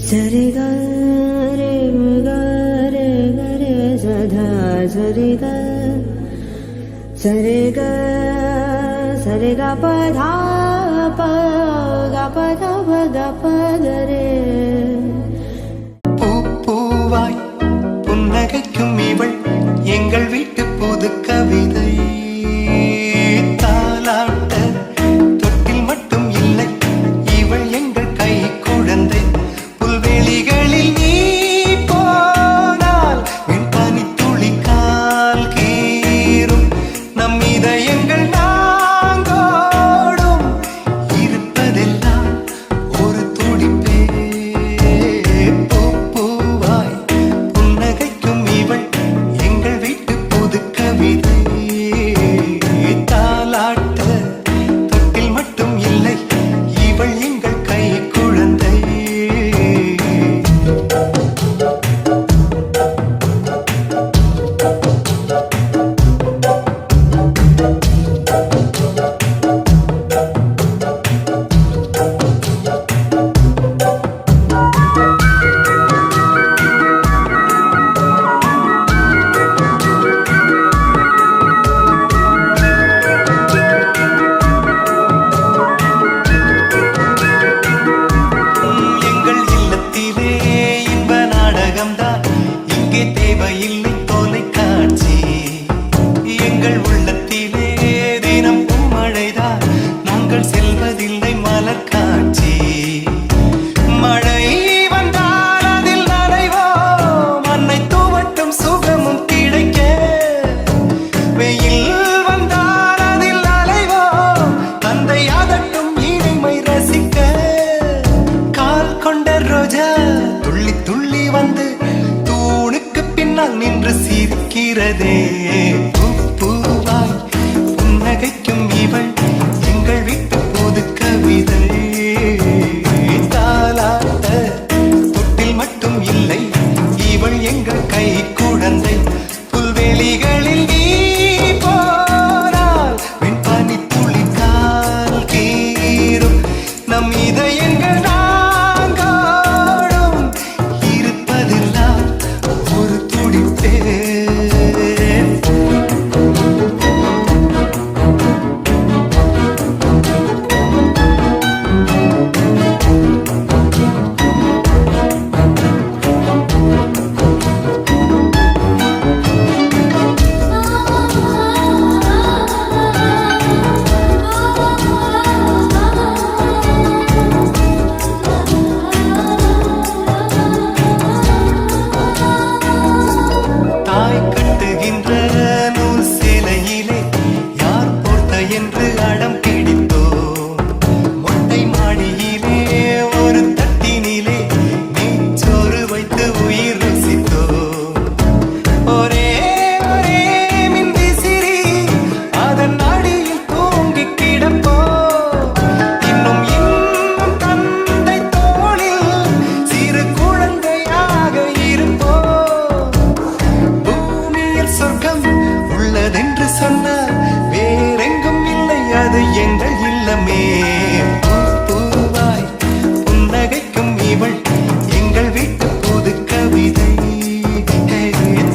सरे ग रे ग रे ग रे सधा सरे ग प धा प ग प ध प ग प ग रे பூவாய் புன்னகைக்கும் இவள் எங்கள் வீட்டு புது கவிதை தாலாட்ட தொட்டில் மட்டும் இல்லை இவள் எங்கள் கை குழந்தை புல்வெளிகளில் நீ போனால் என் பனி துளி கால் கீறும் நம் இதயங்கள் நாங்கோடும் இருப்பதெல்லாம் ஒரு துடிப்பே பூவாய் புன்னகைக்கும் இவள் எங்கள் வீட்டு புது கவிதை தாலாட்ட தொட்டில் மட்டும் இல்லை இவள் எங்கள் கை குழந்தை எங்கள் இல்லத்திலே இன்ப நாடகம்தான் இங்கே தேவையில்லை தொலைக்காட்சி எங்கள் உள்ளத்திலே தினம் பூமழைதான் நாங்கள் செல்வதில்லை மலர் காட்சி மழை வந்தால் அதில் நனைவோம் மண்ணை துவட்டும் சுகமும் கிடைக்க வெயில் வந்தால் அதில் அலைவோம் தந்தை அதட்டும் இனிமை ரசிக்க கால் கொண்ட ரோஜா துள்ளி துள்ளி வந்து தூணுக்கு பின்னால் நின்று சிரிக்கிறதே பூவாய் புன்னகைக்கும் இவள் எங்கள் வீட்டு புது கவிதை தாலாட்ட தொட்டில் மட்டும் இல்லை இவள் எங்கள் கை குழந்தை புல்வெளிகளில் நீ போனால் வெண் பனி துளி கால் கீறும் நம் இதயங்கள் நாங்கோடும் இருப்பதெல்லாம் ஒரு துடிப்பே தாய் கட்டுகின்ற நூல் சேலையிலே யார் போர்த்த என்று அடம் பிடித்தோ மொட்டை மாடியிலே ஒரு தட்டினிலே நீச்சோறு வைத்து உயிர் ருசித்தோ ஒரே ஒரே மின்விசிறி அதன் அடியில் தூங்கி கிடப்போ இன்னும் இன்னும் தந்தை தோளில் சிறு குழந்தையாக இருப்போ பூமியில் சொர்க்கம் உள்ளதென்று சொன்னால் வேறெங்கும் இல்லை அது எங்கள் இல்லமே பூவாய் புன்னகைக்கும் இவள் எங்கள் வீட்டு புது கவிதை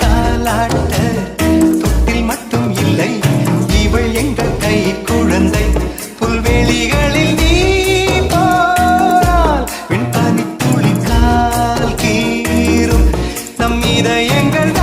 தாலாட்ட தொட்டில் மட்டும் இல்லை இவள் எங்கள் கை குழந்தை புல்வெளிகளில் நீ போனால் வெண் பனி துளி கால் கீறும் நம் இதயங்கள்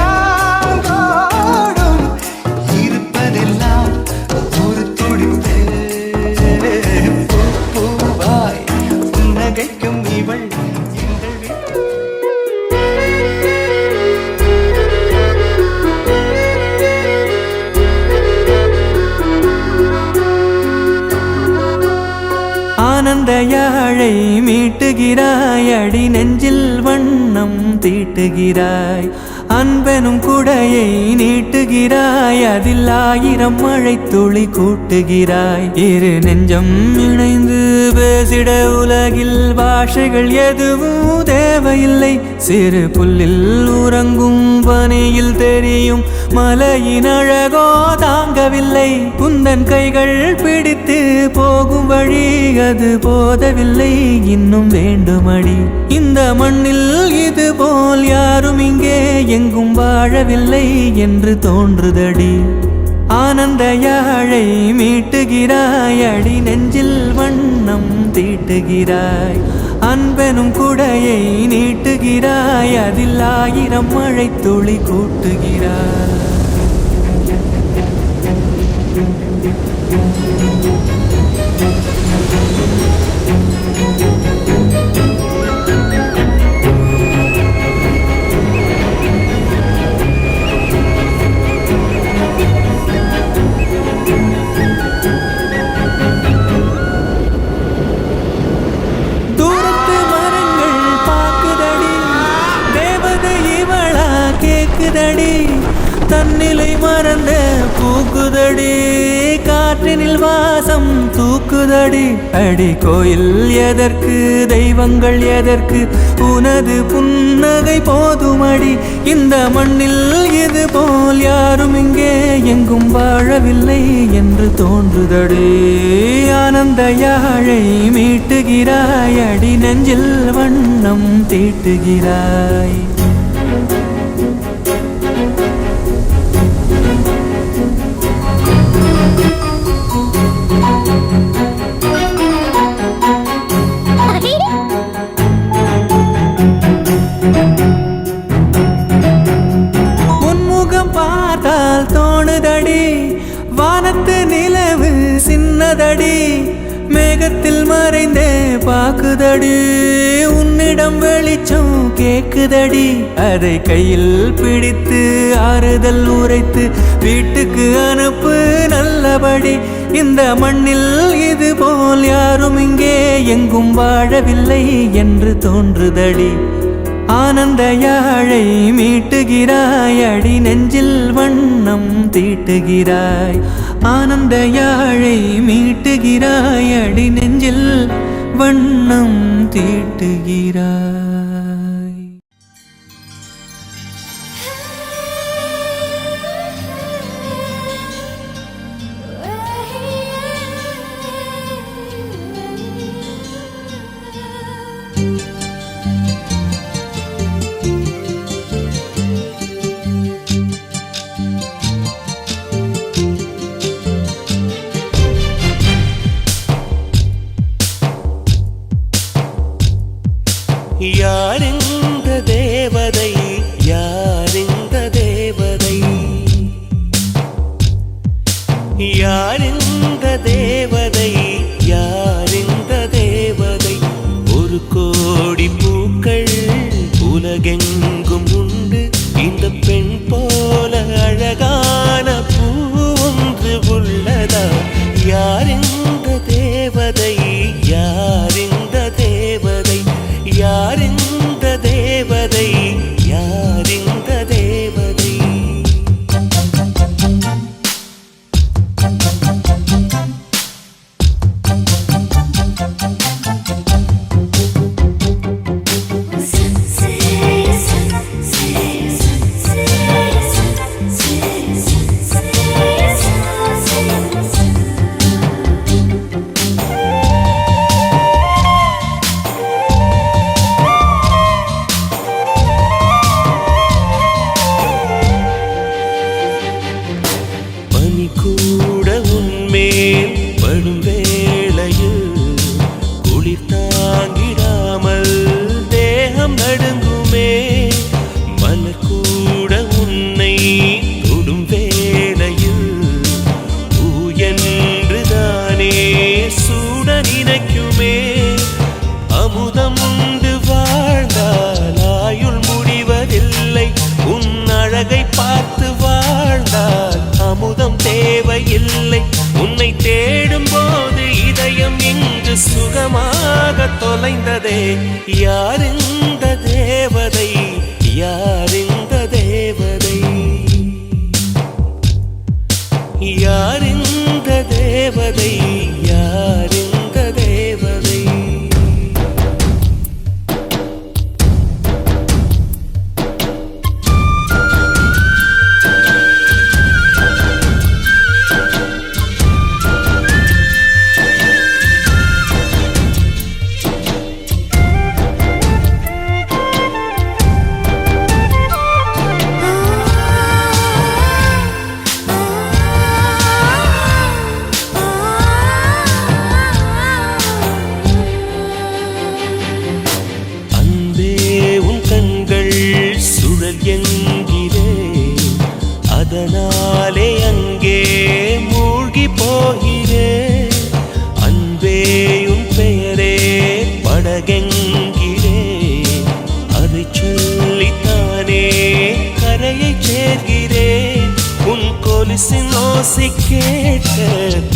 யாழை மீட்டுகிறாய், அடி நெஞ்சில் வண்ணம் தீட்டுகிறாய். அன்பெனும் குடையை நீட்டுகிறாய், அதில் 1000 மழை துளி கூட்டுகிறாய். இரு நெஞ்சம் இணைந்து பேசிட உலகில் பாஷைகள் எதுவும் தேவையில்லை. சிறு புல்லில் உறங்கும் பனியில் தெரியும் மலையின் அழகோ தாங்கவில்லை. குந்தன் கைகள் பிடித்து போகும் வழி அது போதவில்லை, இன்னும் வேண்டுமடி. இந்த மண்ணில் இது போல் யாரும் இங்கே எங்கும் வாழவில்லை என்று தோன்றுதடி. ஆனந்த யாழை மீட்டுகிறாய், அடி நெஞ்சில் வண்ணம் தீட்டுகிறாய். அன்பெனும் குடையை நீட்டுகிறாய், அதில் 1000 மழை துளி கூட்டுகிறாய். தன்னிலை மறந்த பூக்குதடி, காற்றினில் வாசம் தூக்குதடி. அடி கோயில் எதற்கு, தெய்வங்கள் எதற்கு, உனது புன்னகை போதுமடி. இந்த மண்ணில் இது போல் யாரும் இங்கே எங்கும் வாழவில்லை என்று தோன்றுதடி. ஆனந்த யாழை மீட்டுகிறாய், அடி நெஞ்சில் வண்ணம் தீட்டுகிறாய். முன்முகம் பார்த்தால் தோணுதடி, வானத்து நிலவு சின்னதடி. மேகத்தில் மறைந்தே பாக்குதடி, உன்னிடம் வெளிச்சம் கேக்குதடி. அதை கையில் பிடித்து ஆறுதல் உரைத்து வீட்டுக்கு அனுப்பு நல்லபடி. இந்த மண்ணில் இது போல் யாரும் இங்கே எங்கும் வாழவில்லை என்று தோன்றுதடி. ஆனந்த யாழை மீட்டுகிறாய், அடி நெஞ்சில் வண்ணம் தீட்டுகிறாய். ஆனந்த யாழை மீட்டுகிறாய், அடி நெஞ்சில் வண்ணம் தீட்டுகிறாய். யாரிந்த தேவதை, யாரிந்த தேவதை, யாரிந்த தேவதை, யாரிந்த தேவதை. ஒரு கோடி பூக்கள் உலகெங்கும் உண்டு, இந்த பெண் போல அழகான பூ ஒன்று உள்ளதா? யாரிந்த தேவதை, யாரிந்த தேவதை, யாரிந்த தேவதை, யாரிந்த தேவதை. கூட உன்மேல் படும் வேளையில் குளிர் தாங்கிடாமல் தேகம் நடுங்குமே. மலர் கூட உன்னை தொடும் வேளையில் பூ என்றுதானே சூட நினைக்குமே. அமுதம் உண்டு வாழ்ந்தால் ஆயுள் முடிவதில்லை, உன் அழகை பார்த்து வாழ்ந்தால் அமுதம் தேவையில்லை. உன்னை தேடும் போது இதயம் இங்கு சுகமாக தொலைந்ததே. யார் இந்த தேவதை, யார் இந்த தேவதை, யார் இந்த தேவதை, யார் இந்த தேவதை. என்கிறேன், அதனாலே அங்கே மூழ்கி போகிறேன். அன்பே உன் பெயரே படகென்கிறேன், அதை சொல்லித்தானே கரையை சேர்கிறேன். உன் கொலுசின் ஓசை கேட்க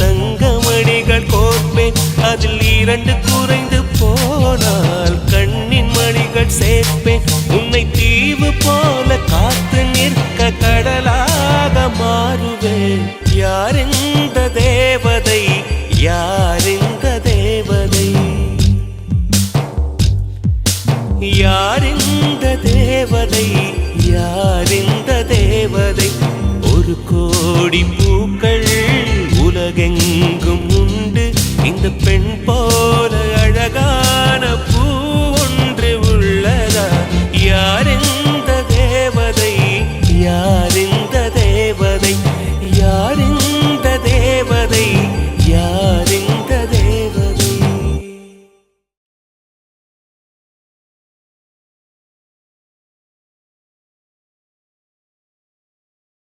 தங்கமணிகள் கோர்ப்பேன். அதில் 2 குறைந்து போனால் கண்ணின் மணிகள் சேர்ப்பேன். உன்னை தீவு போல காத்து நிற்க கடலாக மாறுவேன். யார் இந்த தேவதை, யார் இந்த தேவதை, யார் இந்த தேவதை, யார் இந்த தேவதை. 1 கோடி பூக்கள் உலகெங்கும் உண்டு, இந்த பெண் போல